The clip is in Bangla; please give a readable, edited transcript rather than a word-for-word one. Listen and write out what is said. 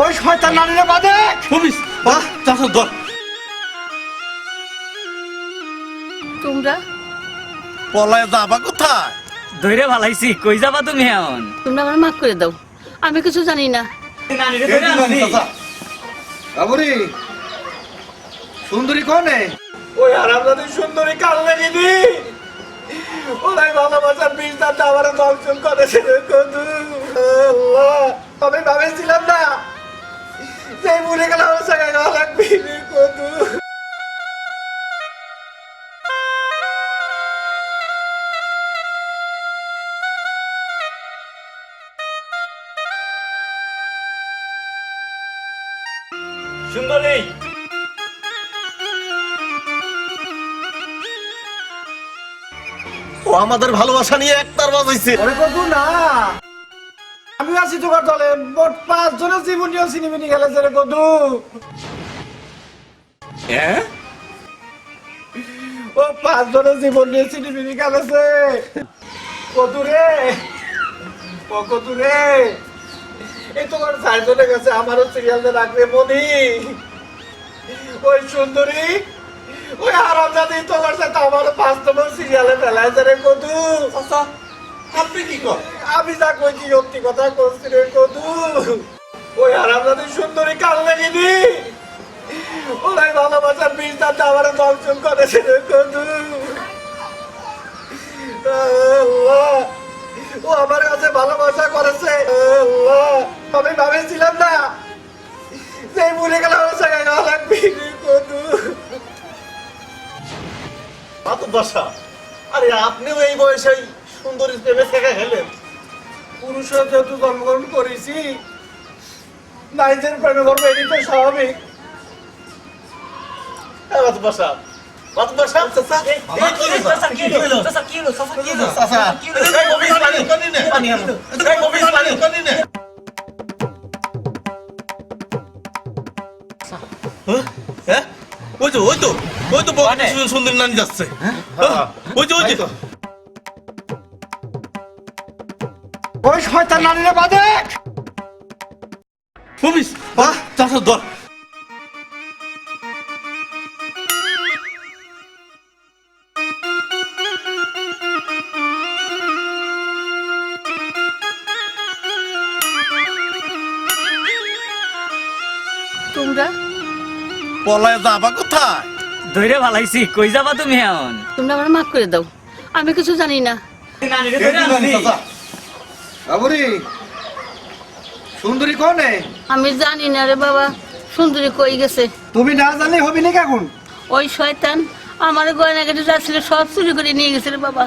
ওই শয়তান নারীরে বাদে পুলিশ বাহ চাচা ধর। তোমরা পলায় যাবা কোথায়? ধইরে ভালাইছি, কই যাবা তুমি এখন? তোমরা আমার মাফ করে দাও, আমি কিছু জানি না। নানিরে ধরে আনছি। বাবুরি সুন্দরী কোনে? ওই আরামদাদি সুন্দরী কাল লেগে দি ওরাই ভালোবাসার বিষদাতে আমার দংশন করেছে রে কদু। আল্লাহ, আমি ভাবেছিলাম না সেই ভুলে গেলে আমার সঙ্গে গাওয়া লাগবে রে কদু। সুন্দরী ও আমাদের ভালোবাসা নিয়ে একটার বাজাইছে। ওরে কদু না, আমি আছি তোমার দলে। মোট 5 জনের জীবন নিয়ে সিনেমিনি খেলেছে রে কদু। হ্যাঁ ও 5 জনের জীবন নিয়ে সিনেমিনি খেলেছে কদু রে। ও কদু রে, এই তোমার 4 জনের কাছে আমারও সিরিয়ালটা রাখবে মনি। ওই সুন্দরী ওই আরামজাদি তোমার সাথে আমারও 5 নম্বর সিরিয়ালে ফেলাইছে রে কদু। চাচা আপনি কি কর? আমি যা কইছি সত্যি কথা কইছি রে কদু। ওই আরামজাদি সুন্দরী কাল লেগে দি ওরাই ভালোবাসার বিষদাতে আমার দংশন করেছে রে কদু। আল্লাহ, ও আমার কাছে ভালোবাসা করেছে। আল্লাহ, আমি ভাবেছিলাম না সেই ভুলে গেলে আমার সঙ্গে গাওয়া লাগবে রে কদু। মাতুব্বাসা, আরে আপনিও এই বয়সে সুন্দরী প্রেমে থেকে গেলেন। পুরুষ হয়ে যেহেতু জন্মগ্রহণ করেছি, নারীদের প্রেমে ধর্ম এটি তো স্বাভাবিক। মাতুব্বাসা মাতুব্বাসা চাচা এই কি হলো? চাচা কি হলো? চাচা কি হলো? চাচা কি হলো? চাচা কি হলো? এই মবিস পানি কোনি নে পানি আনো। এই মবিস পানি কোনি নে। হ্যাঁ ওই তো ওই তো ওই তো মানে? সুন্দরী নানি যাচ্ছে। ওই যে ওই যে ওই শয়তান নারীরে বাদে পুলিশ বাহ চাচা ধর। তোমরা পলায় যাবা কোথায়? ধইরে ভালাইছি, কই যাবা তুমি এখন? তোমরা আমার মাফ করে দাও, আমি কিছু জানি না। নানিরে ধরে আনছি। বাবুরি সুন্দরী কোনে? আমি জানি না রে বাবা, সুন্দরী কই গেছে? তুমি না জানলে হবি না এখন। ওই শয়তান আমার গয়না কেটে যাচ্ছিল, সব চুরি করে নিয়ে গেছে রে বাবা।